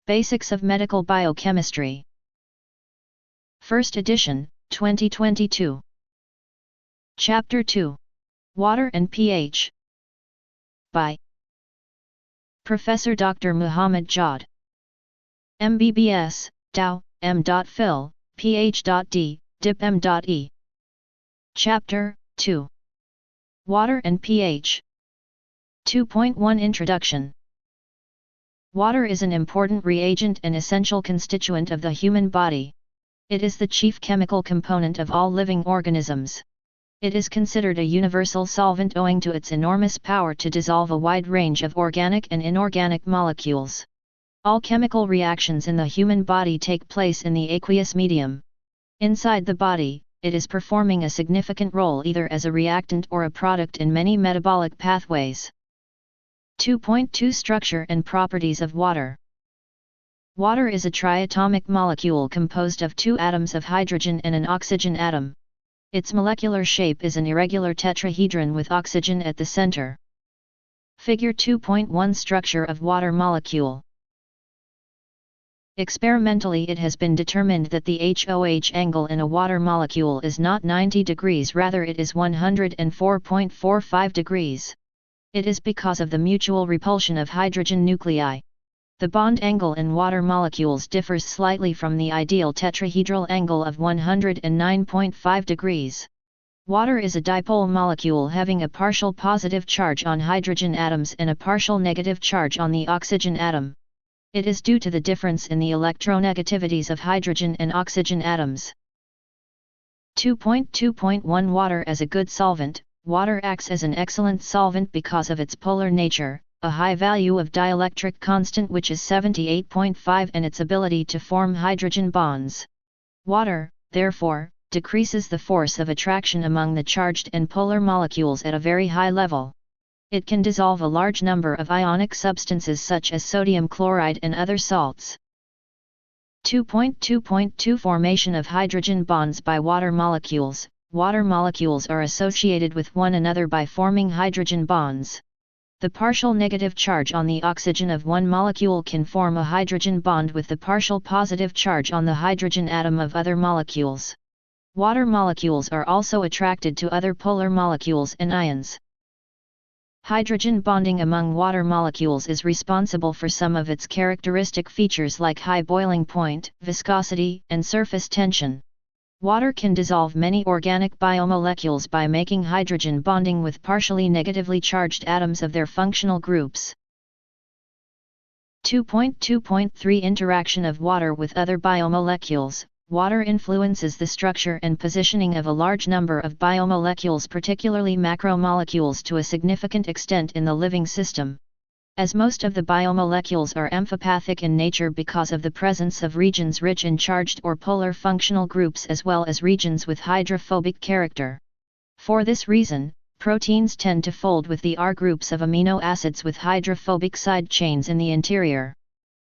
Basics of Medical Biochemistry. First edition, 2022. Chapter 2. Water and pH. By Professor Dr. Muhammad Jawad. MBBS, Dow, M.Phil, Ph.D, Dip M.E. Chapter 2. Water and pH. 2.1 Introduction. Water is an important reagent and essential constituent of the human body. It is the chief chemical component of all living organisms. It is considered a universal solvent owing to its enormous power to dissolve a wide range of organic and inorganic molecules. All chemical reactions in the human body take place in the aqueous medium. Inside the body, it is performing a significant role either as a reactant or a product in many metabolic pathways. 2.2 Structure and properties of water. Water is a triatomic molecule composed of two atoms of hydrogen and an oxygen atom. Its molecular shape is an irregular tetrahedron with oxygen at the center. Figure 2.1 Structure of water molecule. Experimentally, it has been determined that the HOH angle in a water molecule is not 90 degrees, rather it is 104.45 degrees. It is because of the mutual repulsion of hydrogen nuclei. The bond angle in water molecules differs slightly from the ideal tetrahedral angle of 109.5 degrees. Water is a dipole molecule having a partial positive charge on hydrogen atoms and a partial negative charge on the oxygen atom. It is due to the difference in the electronegativities of hydrogen and oxygen atoms. 2.2.1 Water as a good solvent. Water acts as an excellent solvent because of its polar nature, a high value of dielectric constant which is 78.5, and its ability to form hydrogen bonds. Water, therefore, decreases the force of attraction among the charged and polar molecules at a very high level. It can dissolve a large number of ionic substances such as sodium chloride and other salts. 2.2.2 Formation of hydrogen bonds by water molecules. Water molecules are associated with one another by forming hydrogen bonds. The partial negative charge on the oxygen of one molecule can form a hydrogen bond with the partial positive charge on the hydrogen atom of other molecules. Water molecules are also attracted to other polar molecules and ions. Hydrogen bonding among water molecules is responsible for some of its characteristic features like high boiling point, viscosity, and surface tension. Water can dissolve many organic biomolecules by making hydrogen bonding with partially negatively charged atoms of their functional groups. 2.2.3 Interaction of water with other biomolecules. Water influences the structure and positioning of a large number of biomolecules, particularly macromolecules, to a significant extent in the living system. As most of the biomolecules are amphipathic in nature because of the presence of regions rich in charged or polar functional groups as well as regions with hydrophobic character. For this reason, proteins tend to fold with the R groups of amino acids with hydrophobic side chains in the interior.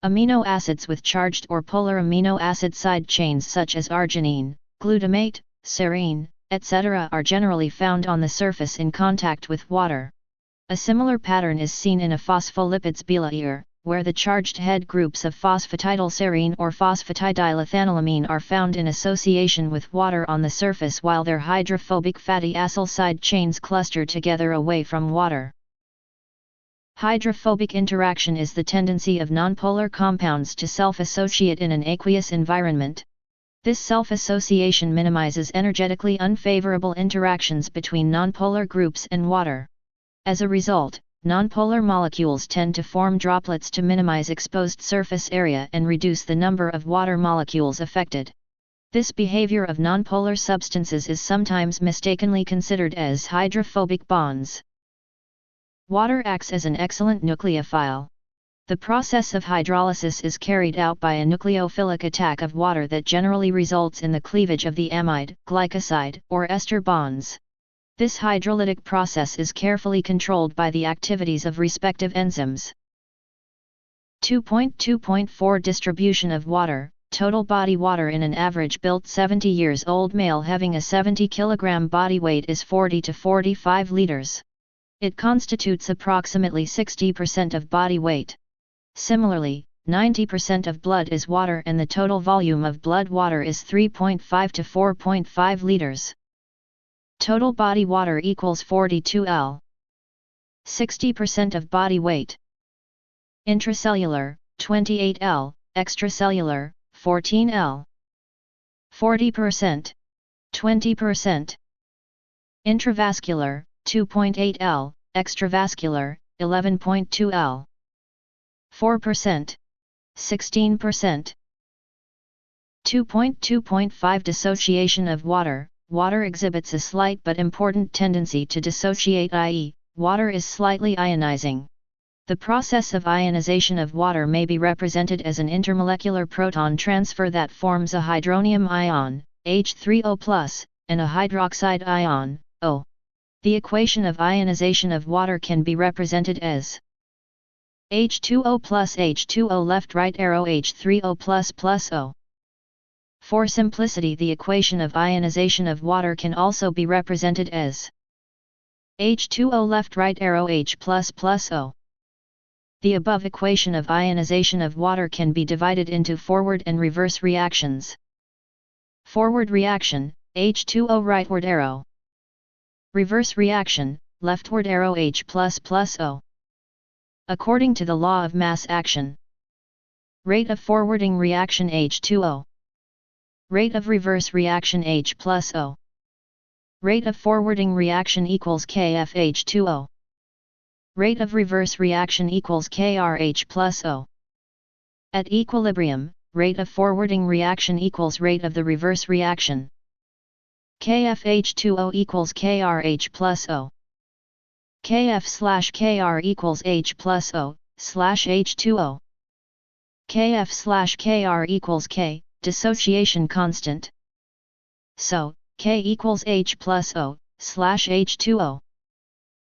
Amino acids with charged or polar amino acid side chains such as arginine, glutamate, serine, etc. are generally found on the surface in contact with water. A similar pattern is seen in a phospholipids bilayer, where the charged head groups of phosphatidylserine or phosphatidylethanolamine are found in association with water on the surface while their hydrophobic fatty acyl side chains cluster together away from water. Hydrophobic interaction is the tendency of nonpolar compounds to self-associate in an aqueous environment. This self-association minimizes energetically unfavorable interactions between nonpolar groups and water. As a result, nonpolar molecules tend to form droplets to minimize exposed surface area and reduce the number of water molecules affected. This behavior of nonpolar substances is sometimes mistakenly considered as hydrophobic bonds. Water acts as an excellent nucleophile. The process of hydrolysis is carried out by a nucleophilic attack of water that generally results in the cleavage of the amide, glycoside, or ester bonds. This hydrolytic process is carefully controlled by the activities of respective enzymes. 2.2.4 Distribution of water. Total body water in an average built 70 years old male having a 70 kg body weight is 40 to 45 liters. It constitutes approximately 60% of body weight. Similarly, 90% of blood is water and the total volume of blood water is 3.5 to 4.5 liters. Total body water equals 42 L. 60% of body weight. Intracellular, 28 L, extracellular, 14 L. 40%. 20%. Intravascular, 2.8 L, extravascular, 11.2 L. 4%. 16%. 2.2.5 Dissociation of water. Water exhibits a slight but important tendency to dissociate, i.e., water is slightly ionizing. The process of ionization of water may be represented as an intermolecular proton transfer that forms a hydronium ion, H3O+, and a hydroxide ion, O. The equation of ionization of water can be represented as H2O plus H2O left right arrow H3O plus O. For simplicity, the equation of ionization of water can also be represented as H2O left right arrow H plus O. The above equation of ionization of water can be divided into forward and reverse reactions. Forward reaction, H2O rightward arrow. Reverse reaction, leftward arrow H plus O. According to the law of mass action. Rate of forwarding reaction H2O. Rate of reverse reaction H plus O. Rate of forwarding reaction equals KFH2O. Rate of reverse reaction equals KRH plus O. At equilibrium, rate of forwarding reaction equals rate of the reverse reaction. KFH2O equals KRH plus O. KF/Kr equals H plus O, /H2O. KF/Kr equals K, dissociation constant. So, K equals H plus O, /H2O.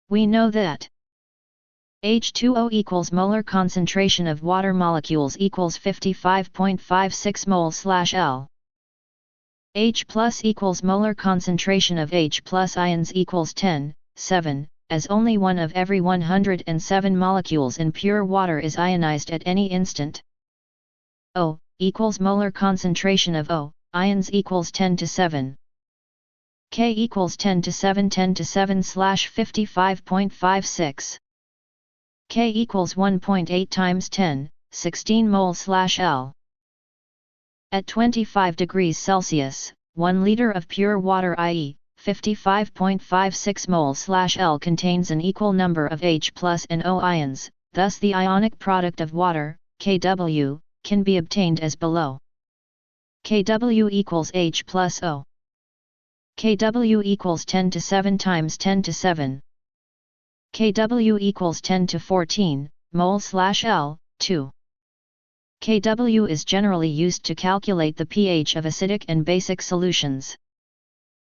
We know that H2O equals molar concentration of water molecules equals 55.56 mol/L. H plus equals molar concentration of H plus ions equals 10.7, as only one of every 107 molecules in pure water is ionized at any instant. O equals molar concentration of O, ions equals 10⁷. K equals 10⁷ 10⁷/55.56. K equals 1.8 times 10, 16 mol/L. At 25 degrees Celsius, 1 liter of pure water, i.e., 55.56 mol/L contains an equal number of H plus and O ions, thus the ionic product of water, Kw, can be obtained as below. Kw equals H plus O. Kw equals 10⁷ times 10⁷. Kw equals 10⁴ mol/L, 2. Kw is generally used to calculate the pH of acidic and basic solutions.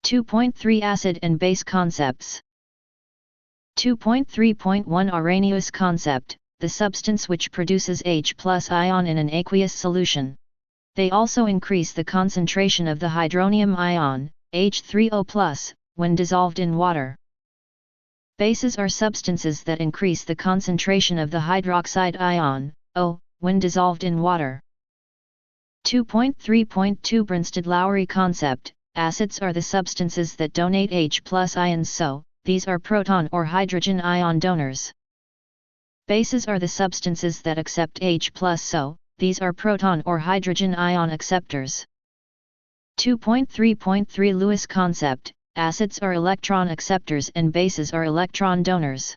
2.3 Acid and base concepts. 2.3.1 Arrhenius concept, the substance which produces H plus ion in an aqueous solution. They also increase the concentration of the hydronium ion, H3O+, when dissolved in water. Bases are substances that increase the concentration of the hydroxide ion, O, when dissolved in water. 2.3.2 Bronsted-Lowry concept. Acids are the substances that donate H plus ions, so these are proton or hydrogen ion donors. Bases are the substances that accept H plus, so these are proton or hydrogen ion acceptors. 2.3.3 Lewis concept. Acids are electron acceptors and bases are electron donors.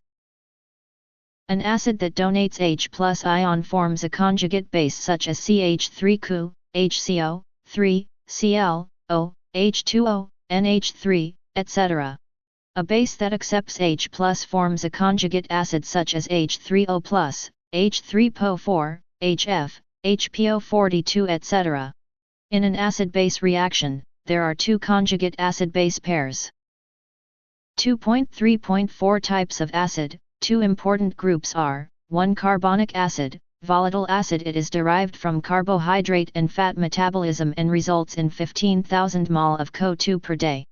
An acid that donates H plus ion forms a conjugate base such as CH3Cu, HCO, 3, Cl, O, H2O, NH3, etc. A base that accepts H plus forms a conjugate acid such as H3O+, H3PO4, HF, HPO42, etc. In an acid-base reaction, there are two conjugate acid-base pairs. 2.3.4 Types of acid. Two important groups are, 1. Carbonic acid, volatile acid. It is derived from carbohydrate and fat metabolism and results in 15,000 mol of CO2 per day.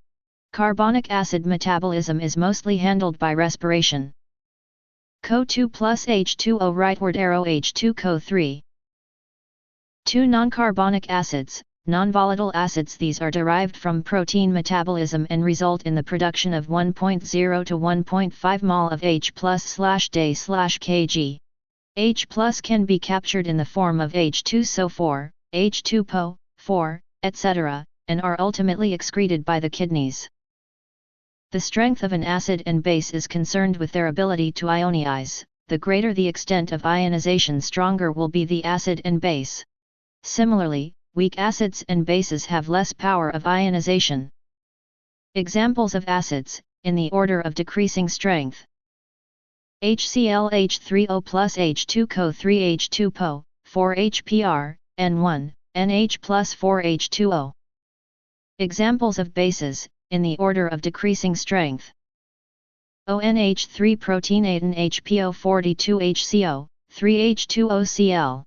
Carbonic acid metabolism is mostly handled by respiration. CO2 plus H2O rightward arrow H2CO3. 2 non-carbonic acids, non-volatile acids. These are derived from protein metabolism and result in the production of 1.0 to 1.5 mol of H+/Day/Kg. H+ can be captured in the form of H2SO4, H2PO, 4, etc., and are ultimately excreted by the kidneys. The strength of an acid and base is concerned with their ability to ionize. The greater the extent of ionization, stronger will be the acid and base. Similarly, weak acids and bases have less power of ionization. Examples of acids, in the order of decreasing strength: HCl H3O plus H2CO 3 H2PO, 4 HPr, N1, NH plus 4 H2O. Examples of bases, in the order of decreasing strength: ONH3 proteinate HPO 42 HCO, 3 H2OCl.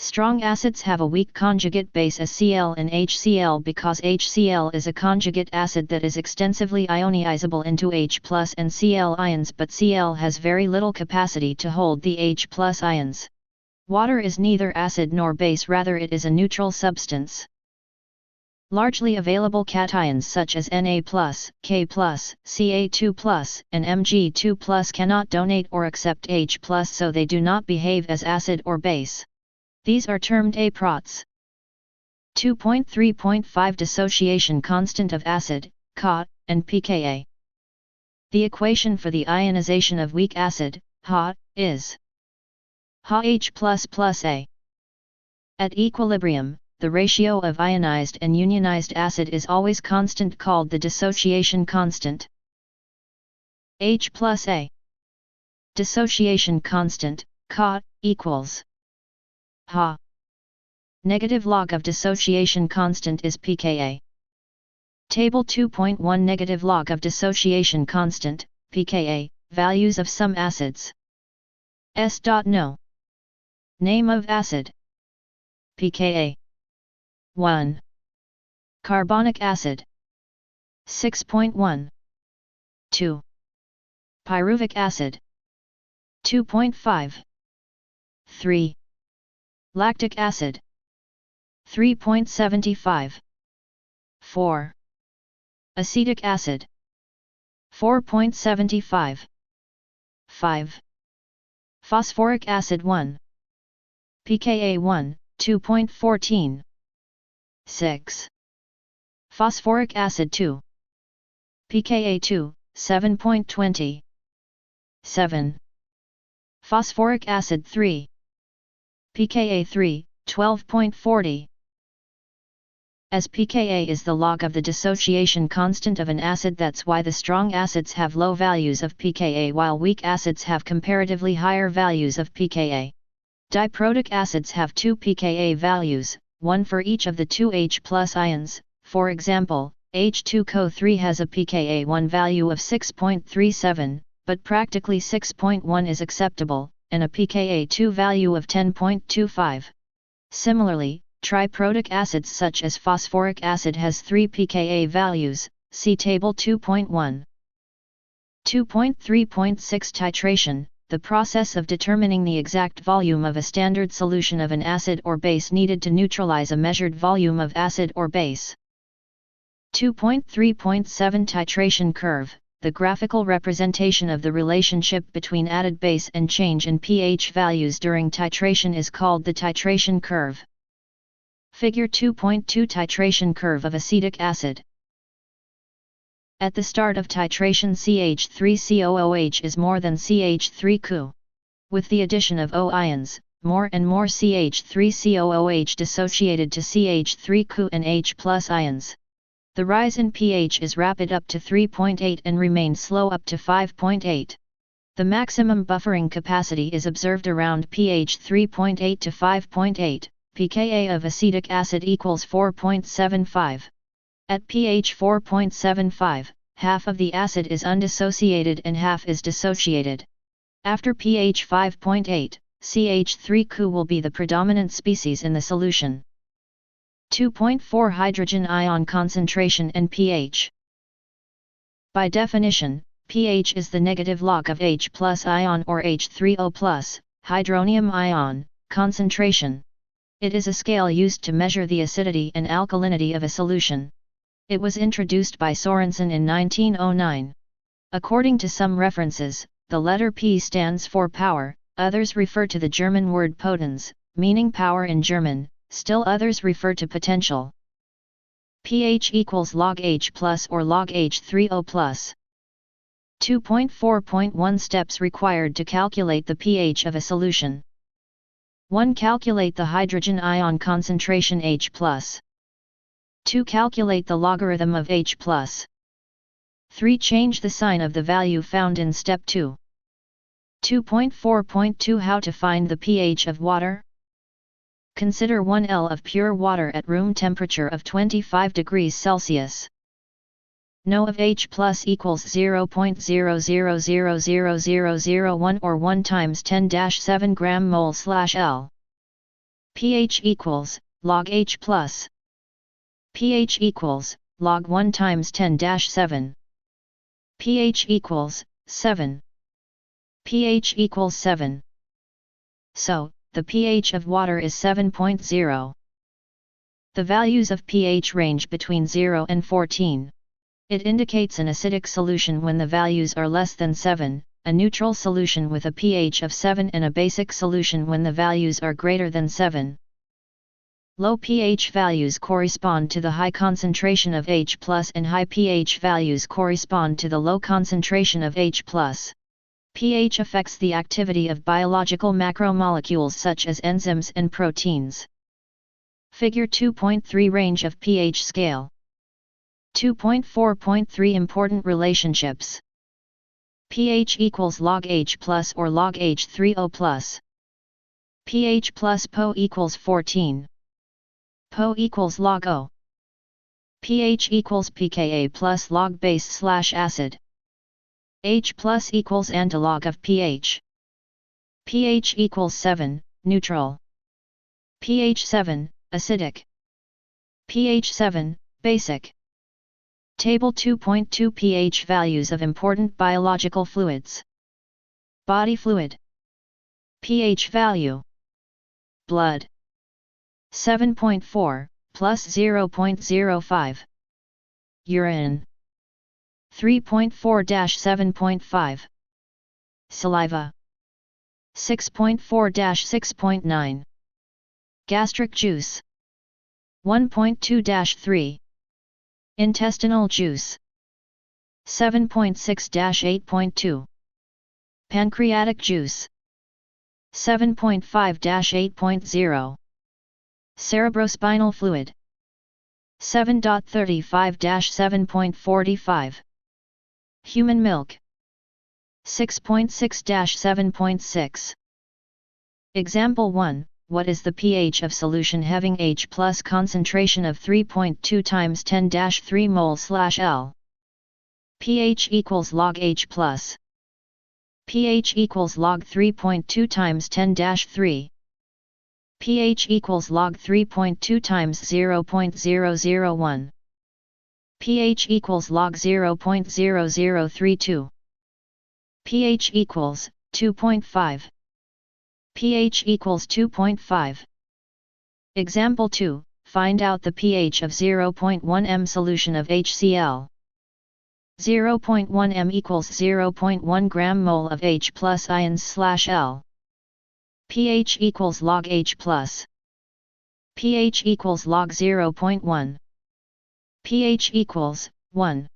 Strong acids have a weak conjugate base as Cl and HCl because HCl is a conjugate acid that is extensively ionizable into H+ and Cl ions, but Cl has very little capacity to hold the H+ ions. Water is neither acid nor base, rather it is a neutral substance. Largely available cations such as Na+, K+, Ca2+, and Mg2+ cannot donate or accept H+, so they do not behave as acid or base. These are termed aprots. 2.3.5 Dissociation constant of acid, Ca, and pKa. The equation for the ionization of weak acid, Ha, is HaH++ A. At equilibrium, the ratio of ionized and unionized acid is always constant, called the dissociation constant. H plus A. Dissociation constant, Ca, equals Ha. Negative log of dissociation constant is pKa. Table 2.1 Negative log of dissociation constant, pKa, values of some acids. S.No. Name of acid. pKa. 1. Carbonic acid. 6.1. 2. Pyruvic acid. 2.5. 3. Lactic acid. 3.75. 4. Acetic acid. 4.75. 5. Phosphoric acid 1. pKa 1, 2.14. 6. Phosphoric acid 2. pKa 2, 7.20. 7. Phosphoric acid 3. pKa 3, 12.40. As pKa is the log of the dissociation constant of an acid, that's why the strong acids have low values of pKa while weak acids have comparatively higher values of pKa. Diprotic acids have 2 pKa values, one for each of the 2 H+ ions. For example, H2CO3 has a pKa1 value of 6.37, but practically 6.1 is acceptable, and a pKa2 value of 10.25. Similarly, triprotic acids such as phosphoric acid has 3 pKa values, see table 2.1. 2.3.6 Titration, the process of determining the exact volume of a standard solution of an acid or base needed to neutralize a measured volume of acid or base. 2.3.7 Titration curve, the graphical representation of the relationship between added base and change in pH values during titration is called the titration curve. Figure 2.2 Titration curve of acetic acid. At the start of titration, CH3COOH is more than CH3Cu. With the addition of O ions, more and more CH3COOH dissociated to CH3Cu and H+ ions. The rise in pH is rapid up to 3.8 and remains slow up to 5.8. The maximum buffering capacity is observed around pH 3.8 to 5.8, pKa of acetic acid equals 4.75. At pH 4.75, half of the acid is undissociated and half is dissociated. After pH 5.8, CH3Cu will be the predominant species in the solution. 2.4 Hydrogen ion concentration and pH. By definition, pH is the negative log of H+ ion or H3O+, hydronium ion, concentration. It is a scale used to measure the acidity and alkalinity of a solution. It was introduced by Sorensen in 1909. According to some references, the letter P stands for power, others refer to the German word potens, meaning power in German, still others refer to potential. pH equals log H plus or log H3O plus. 2.4.1 Steps required to calculate the pH of a solution. 1. Calculate the hydrogen ion concentration H+. 2. Calculate the logarithm of H+. 3. Change the sign of the value found in step 2. 2.4.2 How to find the pH of water? Consider 1 L of pure water at room temperature of 25 degrees Celsius. Know of H plus equals 0.00000001 or 1 times 10-7 gram mole/L. pH equals log H plus. pH equals log 1 times 10-7. pH equals 7. pH equals 7. So, the pH of water is 7.0. The values of pH range between 0 and 14. It indicates an acidic solution when the values are less than 7, a neutral solution with a pH of 7 and a basic solution when the values are greater than 7. Low pH values correspond to the high concentration of H+, and high pH values correspond to the low concentration of H+. pH affects the activity of biological macromolecules such as enzymes and proteins. Figure 2.3 Range of pH scale. 2.4.3 Important relationships. pH equals log H plus or log H3O plus. pH plus PO equals 14. PO equals log O. pH equals pKa plus log base/acid. H plus equals antilog of pH. pH equals 7, neutral. pH 7, acidic. pH 7, basic. Table 2.2 pH values of important biological fluids. Body fluid. pH value. Blood. 7.4, plus 0.05. Urine. 3.4-7.5. Saliva. 6.4-6.9. Gastric juice. 1.2-3. Intestinal juice. 7.6-8.2. Pancreatic juice. 7.5-8.0. Cerebrospinal fluid. 7.35-7.45. Human milk. 6.6-7.6. Example 1. What is the pH of solution having H plus concentration of 3.2 times 10-3 mole/L? pH equals log H plus. pH equals log 3.2 times 10-3. pH equals log 3.2 times 0.001. pH equals log 0.0032. pH equals 2.5. pH equals 2.5. Example 2, find out the pH of 0.1 m solution of HCl. 0.1 m equals 0.1 gram mole of H plus ions/L. pH equals log H plus. pH equals log 0.1. pH equals 1.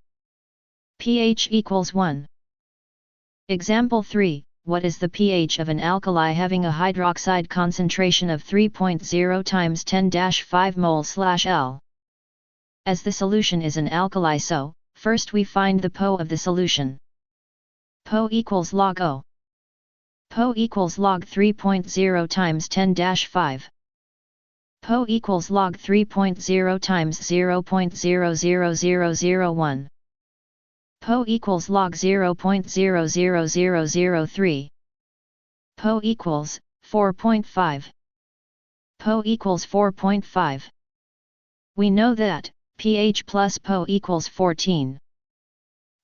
pH equals 1. Example 3. What is the pH of an alkali having a hydroxide concentration of 3.0 times 10-5 mole/L? As the solution is an alkali, so, first we find the PO of the solution. PO equals log O. PO equals log 3.0 times 10-5. PO equals log 3.0 times 0.00001. PO equals log 0.00003. PO equals 4.5. PO equals 4.5. We know that pH plus PO equals 14.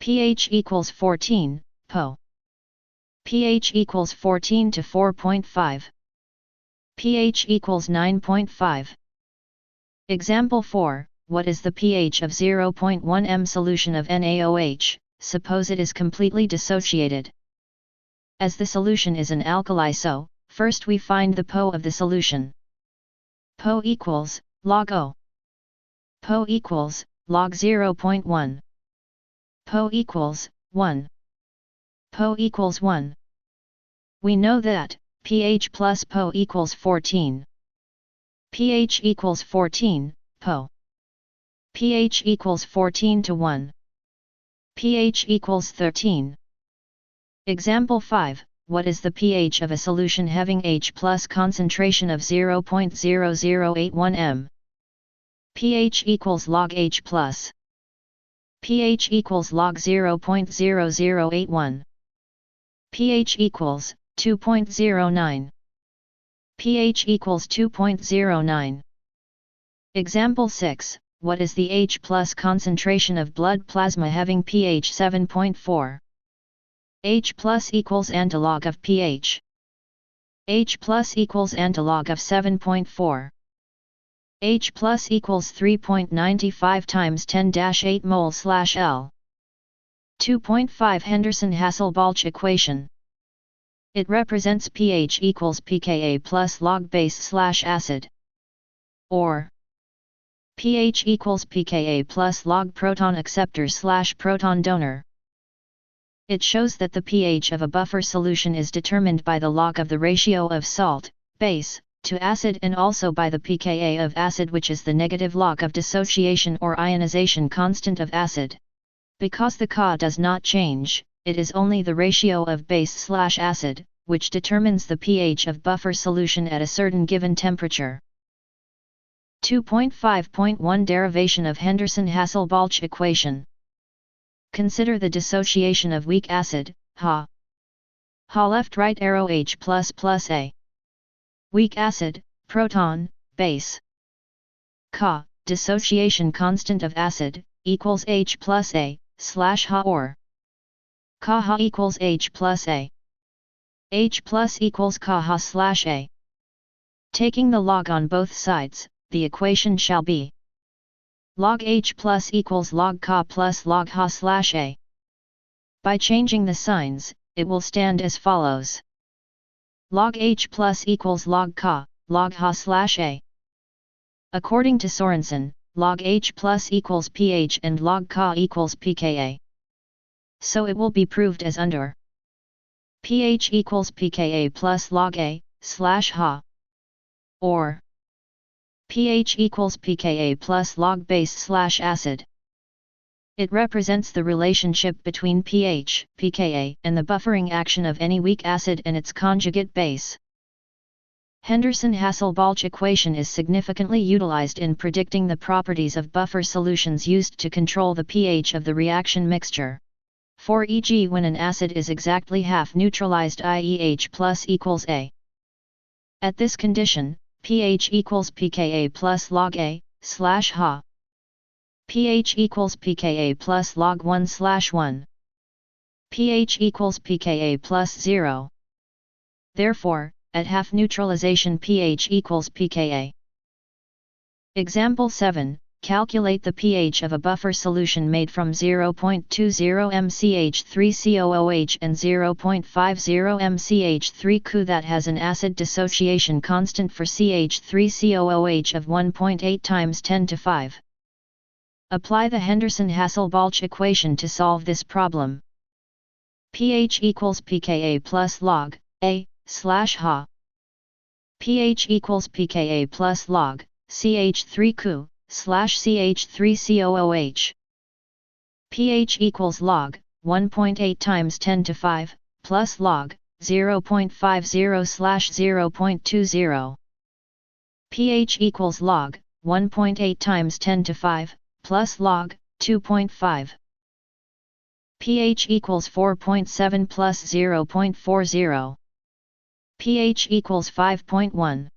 pH equals 14, PO. pH equals 14 to 4.5. pH equals 9.5. Example 4, what is the pH of 0.1 m solution of NaOH, suppose it is completely dissociated. As the solution is an alkali, so, first we find the pO of the solution. pO equals, log O. pO equals, log 0.1. pO equals, 1. pO equals 1. We know that, pH plus pO equals 14. pH equals 14, pO. pH equals 14 to 1. pH equals 13. Example 5, what is the pH of a solution having H plus concentration of 0.0081 m? pH equals log H plus. pH equals log 0.0081. pH equals 2.09. pH equals 2.09. Example 6, what is the H plus concentration of blood plasma having pH 7.4? H plus equals antilog of pH. H plus equals antilog of 7.4. H plus equals 3.95 times 10-8 mol/L. 2.5 Henderson-Hasselbalch equation. It represents pH equals pKa plus log base/acid. Or pH equals pKa plus log proton acceptor/proton donor. It shows that the pH of a buffer solution is determined by the log of the ratio of salt, base, to acid, and also by the pKa of acid, which is the negative log of dissociation or ionization constant of acid. Because the Ka does not change, it is only the ratio of base/acid, which determines the pH of buffer solution at a certain given temperature. 2.5.1 Derivation of Henderson-Hasselbalch equation. Consider the dissociation of weak acid, Ha. Ha left right arrow H plus A. Weak acid, proton, base. Ka, dissociation constant of acid, equals H plus A, / Ha, or Ka Ha equals H plus A. H plus equals Ka Ha / A. Taking the log on both sides, the equation shall be log H plus equals log Ka plus log Ha / A. By changing the signs, it will stand as follows. Log H plus equals log Ka, log Ha / A. According to Sorensen, log H plus equals pH and log Ka equals pKa. So it will be proved as under. pH equals pKa plus log A, / Ha. Or pH equals pKa plus log base/acid. It represents the relationship between pH, pKa, and the buffering action of any weak acid and its conjugate base. Henderson-Hasselbalch equation is significantly utilized in predicting the properties of buffer solutions used to control the pH of the reaction mixture. For e.g., when an acid is exactly half neutralized, i.e. H plus equals A. At this condition, pH equals pKa plus log A, / Ha. pH equals pKa plus log 1/1. pH equals pKa plus 0. Therefore, at half neutralization pH equals pKa. Example 7, calculate the pH of a buffer solution made from 0.20 mCH3COOH and 0.50 mCH3Cu that has an acid dissociation constant for CH3COOH of 1.8 times 10 to 5. Apply the Henderson-Hasselbalch equation to solve this problem. pH equals pKa plus log A, / Ha. pH equals pKa plus log CH3Cu, / CH3COOH. pH equals log 1.8 times 10 to 5, plus log 0.50 / 0.20. pH equals log 1.8 times 10 to 5, plus log 2.5. pH equals 4.7 plus 0.40. pH equals 5.1.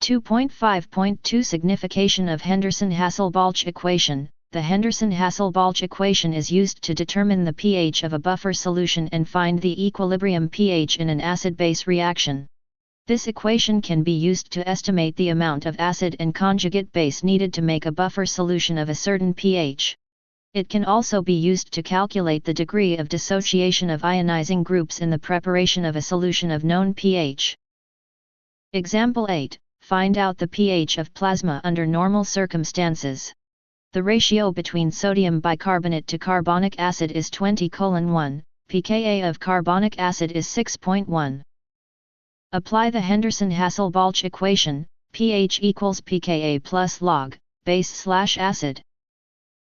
2.5.2 Signification of Henderson-Hasselbalch equation. The Henderson-Hasselbalch equation is used to determine the pH of a buffer solution and find the equilibrium pH in an acid-base reaction. This equation can be used to estimate the amount of acid and conjugate base needed to make a buffer solution of a certain pH. It can also be used to calculate the degree of dissociation of ionizing groups in the preparation of a solution of known pH. Example 8. Find out the pH of plasma under normal circumstances. The ratio between sodium bicarbonate to carbonic acid is 20:1, pKa of carbonic acid is 6.1. Apply the Henderson-Hasselbalch equation, pH equals pKa plus log, base/acid.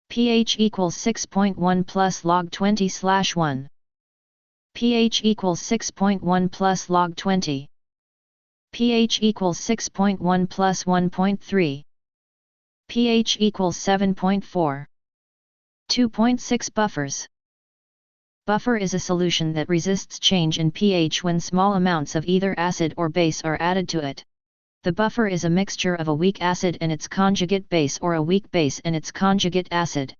pH equals 6.1 plus log 20/1. pH equals 6.1 plus log 20. pH equals 6.1 plus 1.3. pH equals 7.4. 2.6 buffers. Buffer is a solution that resists change in pH when small amounts of either acid or base are added to it. The buffer is a mixture of a weak acid and its conjugate base or a weak base and its conjugate acid.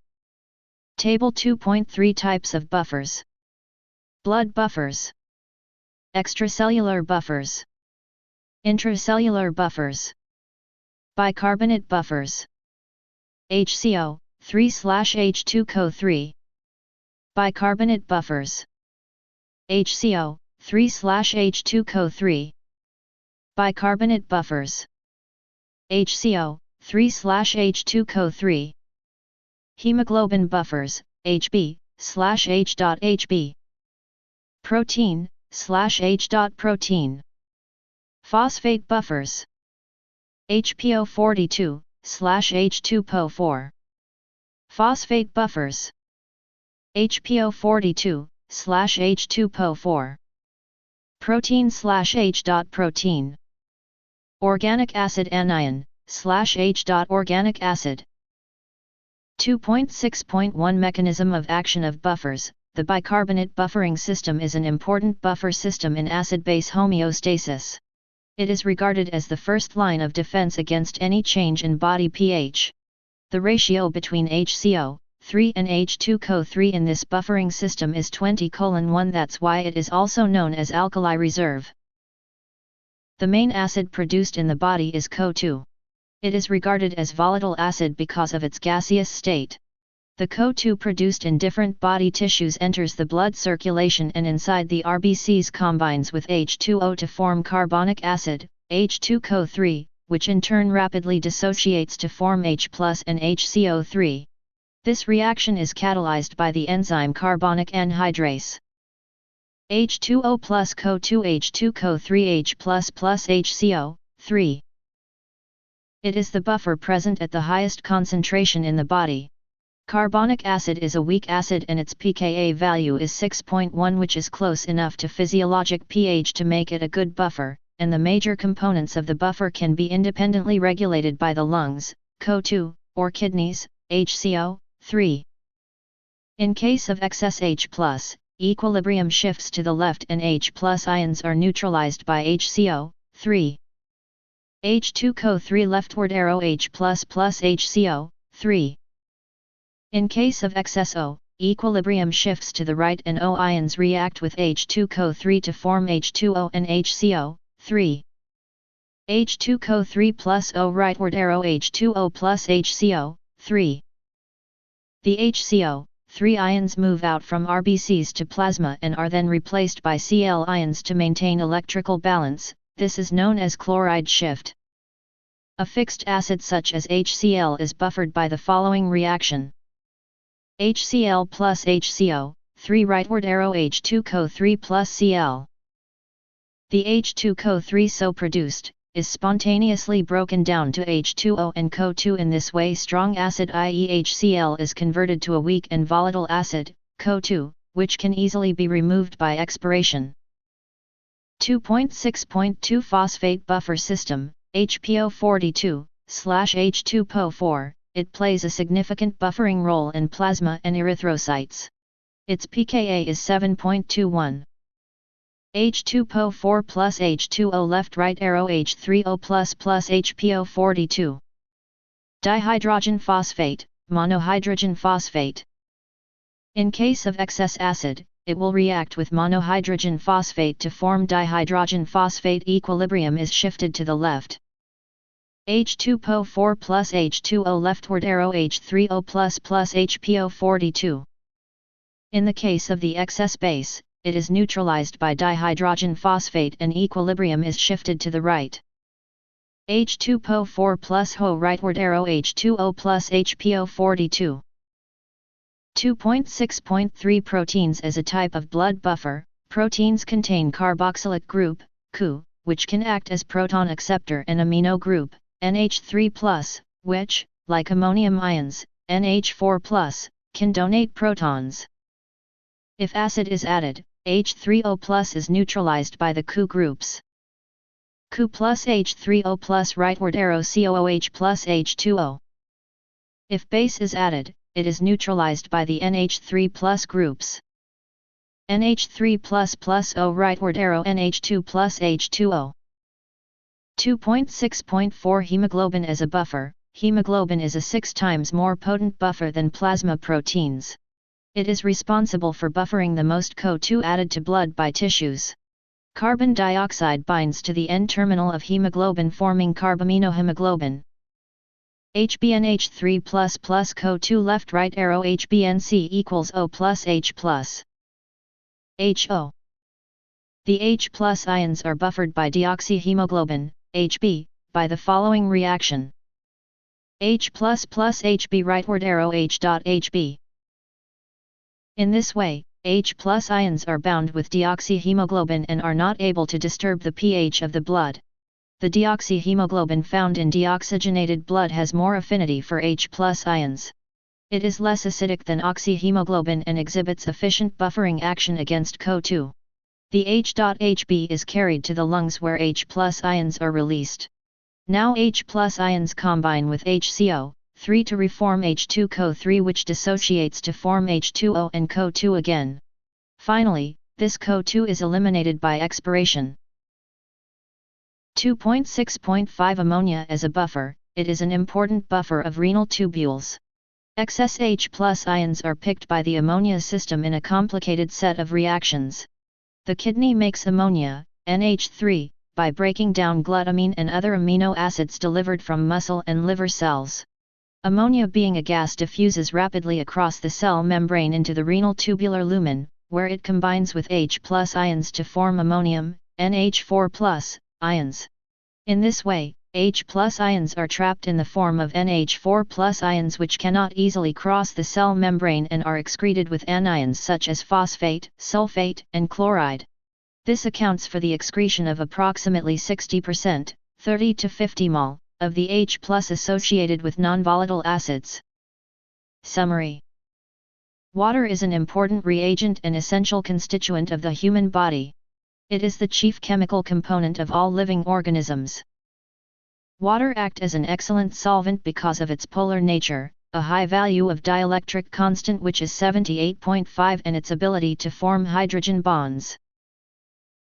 Table 2.3 Types of buffers. Blood buffers. Extracellular buffers. Intracellular buffers. Bicarbonate buffers. HCO, 3/H2CO3. Bicarbonate buffers. HCO, 3/H2CO3. Bicarbonate buffers. HCO, 3/H2CO3. Hemoglobin buffers, HB/H.HB. Protein/H.protein. Phosphate buffers. HPO42/H2PO4. Phosphate buffers. HPO42/H2PO4. Protein/H.protein. Organic acid anion/H.organic acid. 2.6.1 Mechanism of action of buffers. The bicarbonate buffering system is an important buffer system in acid-base homeostasis. It is regarded as the first line of defense against any change in body pH. The ratio between HCO, 3 and H2CO3 in this buffering system is 20:1. That's why it is also known as alkali reserve. The main acid produced in the body is CO2. It is regarded as volatile acid because of its gaseous state. The CO2 produced in different body tissues enters the blood circulation and inside the RBCs combines with H2O to form carbonic acid, H2CO3, which in turn rapidly dissociates to form H+ and HCO3. This reaction is catalyzed by the enzyme carbonic anhydrase. H2O plus CO2 H2CO3 H++ HCO, 3. It is the buffer present at the highest concentration in the body. Carbonic acid is a weak acid and its pKa value is 6.1, which is close enough to physiologic pH to make it a good buffer, and the major components of the buffer can be independently regulated by the lungs, CO2, or kidneys, HCO, 3. In case of excess H+, equilibrium shifts to the left and H+ ions are neutralized by HCO, 3. H2CO3 leftward arrow H++ HCO, 3. In case of excess O, equilibrium shifts to the right and O ions react with H2CO3 to form H2O and HCO, 3. H2CO3 plus O rightward arrow H2O plus HCO, 3. The HCO, 3 ions move out from RBCs to plasma and are then replaced by Cl ions to maintain electrical balance. This is known as chloride shift. A fixed acid such as HCl is buffered by the following reaction. HCl plus HCO, 3 rightward arrow H2CO3 plus Cl. The H2CO3 so produced, is spontaneously broken down to H2O and CO2. In this way strong acid i.e. HCl is converted to a weak and volatile acid, CO2, which can easily be removed by expiration. 2.6.2 Phosphate buffer system, HPO42/H2PO4, it plays a significant buffering role in plasma and erythrocytes. Its pKa is 7.21. H2PO4 plus H2O left right arrow H3O plus HPO42. Dihydrogen phosphate, monohydrogen phosphate. In case of excess acid, it will react with monohydrogen phosphate to form dihydrogen phosphate. Equilibrium is shifted to the left. H2PO4 plus H2O leftward arrow H3O plus HPO42. In the case of the excess base, it is neutralized by dihydrogen phosphate and equilibrium is shifted to the right. H2PO4 plus HO rightward arrow H2O plus HPO42. 2.6.3 Proteins. As a type of blood buffer, proteins contain carboxylic group, CU, which can act as proton acceptor, and amino group, NH3+, which, like ammonium ions, NH4+, can donate protons. If acid is added, H3O+ is neutralized by the CU groups. CU plus H3O plus rightward arrow COOH plus H2O. If base is added, it is neutralized by the NH3+ groups. NH3++ O rightward arrow NH2 plus H2O. 2.6.4 Hemoglobin. As a buffer, hemoglobin is a 6 times more potent buffer than plasma proteins. It is responsible for buffering the most CO2 added to blood by tissues. Carbon dioxide binds to the N-terminal of hemoglobin, forming carbaminohemoglobin. HBNH3++ CO2 left right arrow HBNC equals O plus H plus HO. The H plus ions are buffered by deoxyhemoglobin, Hb, by the following reaction. H plus Hb rightward arrow H.Hb. In this way, H plus ions are bound with deoxyhemoglobin and are not able to disturb the pH of the blood. The deoxyhemoglobin found in deoxygenated blood has more affinity for H plus ions. It is less acidic than oxyhemoglobin and exhibits efficient buffering action against CO2. The H.Hb is carried to the lungs where H plus ions are released. Now H plus ions combine with HCO3 to reform H2CO3, which dissociates to form H2O and CO2 again. Finally, this CO2 is eliminated by expiration. 2.6.5 Ammonia. As a buffer, it is an important buffer of renal tubules. Excess H plus ions are picked by the ammonia system in a complicated set of reactions. The kidney makes ammonia, NH3, by breaking down glutamine and other amino acids delivered from muscle and liver cells. Ammonia, being a gas, diffuses rapidly across the cell membrane into the renal tubular lumen, where it combines with H plus ions to form ammonium, NH4+, ions. In this way, H plus ions are trapped in the form of NH4+ ions, which cannot easily cross the cell membrane and are excreted with anions such as phosphate, sulfate, and chloride. This accounts for the excretion of approximately 60%, 30 to 50 mol, of the H plus associated with nonvolatile acids. Summary. Water is an important reagent and essential constituent of the human body. It is the chief chemical component of all living organisms. Water acts as an excellent solvent because of its polar nature, a high value of dielectric constant which is 78.5, and its ability to form hydrogen bonds.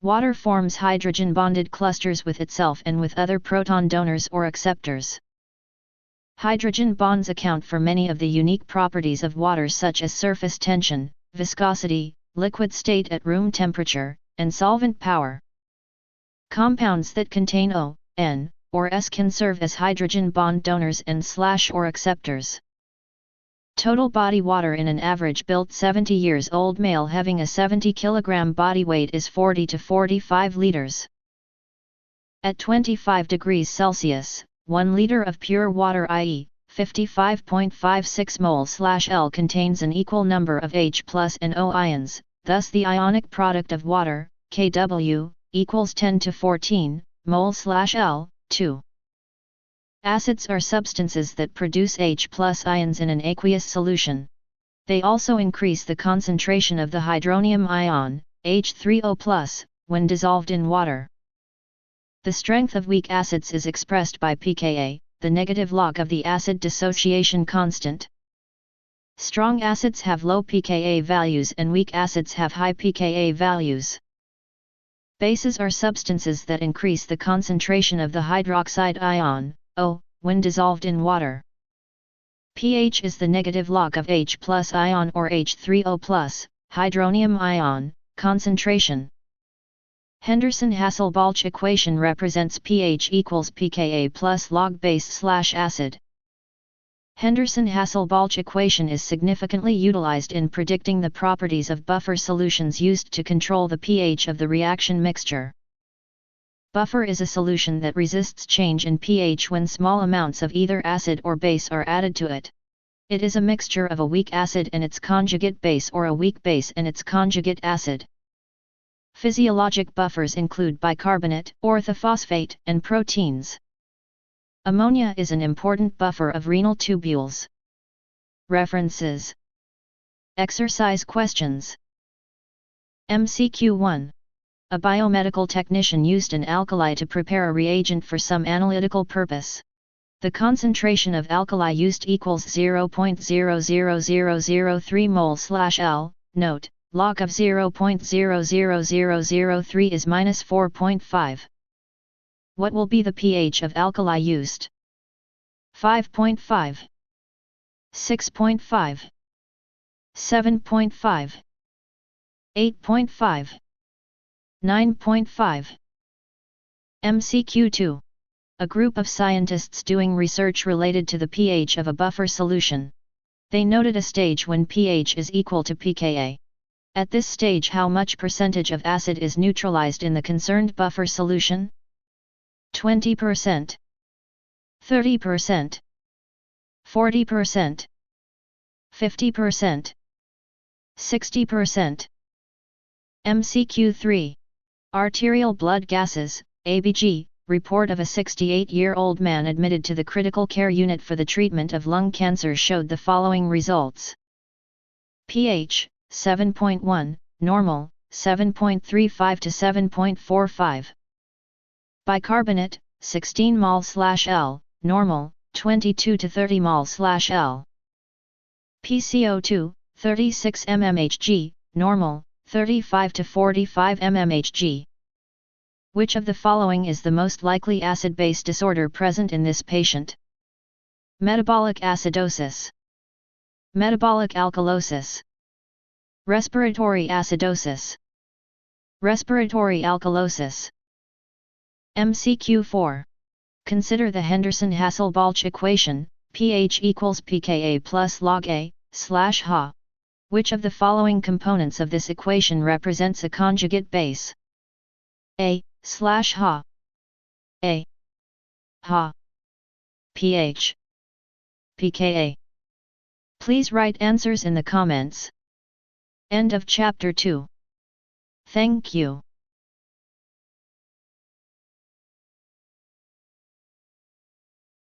Water forms hydrogen bonded clusters with itself and with other proton donors or acceptors. Hydrogen bonds account for many of the unique properties of water, such as surface tension, viscosity, liquid state at room temperature, and solvent power. Compounds that contain O, N, or S can serve as hydrogen bond donors and / or acceptors. Total body water in an average built 70 years old male having a 70 kg body weight is 40 to 45 liters. At 25 degrees Celsius, 1 liter of pure water, i.e., 55.56 mol/L, contains an equal number of H plus and O ions. Thus the ionic product of water, Kw, equals 10 to 14 mol/L, 2. Acids are substances that produce H plus ions in an aqueous solution. They also increase the concentration of the hydronium ion, H3O+, when dissolved in water. The strength of weak acids is expressed by pKa, the negative log of the acid dissociation constant. Strong acids have low pKa values and weak acids have high pKa values. Bases are substances that increase the concentration of the hydroxide ion, O, when dissolved in water. pH is the negative log of H plus ion or H3O+, hydronium ion, concentration. Henderson-Hasselbalch equation represents pH equals pKa plus log base/acid. Henderson-Hasselbalch equation is significantly utilized in predicting the properties of buffer solutions used to control the pH of the reaction mixture. Buffer is a solution that resists change in pH when small amounts of either acid or base are added to it. It is a mixture of a weak acid and its conjugate base or a weak base and its conjugate acid. Physiologic buffers include bicarbonate, orthophosphate, and proteins. Ammonia is an important buffer of renal tubules. References. Exercise questions. MCQ 1. A biomedical technician used an alkali to prepare a reagent for some analytical purpose. The concentration of alkali used equals 0.00003 mol/L. Note, log of 0.00003 is minus 4.5. What will be the pH of alkali used? 5.5, 6.5, 7.5, 8.5, 9.5. MCQ 2. A group of scientists doing research related to the pH of a buffer solution. They noted a stage when pH is equal to pKa. At this stage, how much percentage of acid is neutralized in the concerned buffer solution? 20%, 30%, 40%, 50%, 60%. MCQ 3. Arterial blood gases, ABG, report of a 68-year-old man admitted to the critical care unit for the treatment of lung cancer showed the following results. pH, 7.1, normal, 7.35 to 7.45. Bicarbonate, 16 mol/L, normal, 22 to 30 mol/L. PCO2, 36 mmHg, normal, 35 to 45 mmHg. Which of the following is the most likely acid-base disorder present in this patient? Metabolic acidosis, metabolic alkalosis, respiratory acidosis, respiratory alkalosis. MCQ 4. Consider the Henderson-Hasselbalch equation, pH equals pKa plus log A/Ha. Which of the following components of this equation represents a conjugate base? A/Ha, A, Ha, pH, pKa. Please write answers in the comments. End of Chapter 2. Thank you.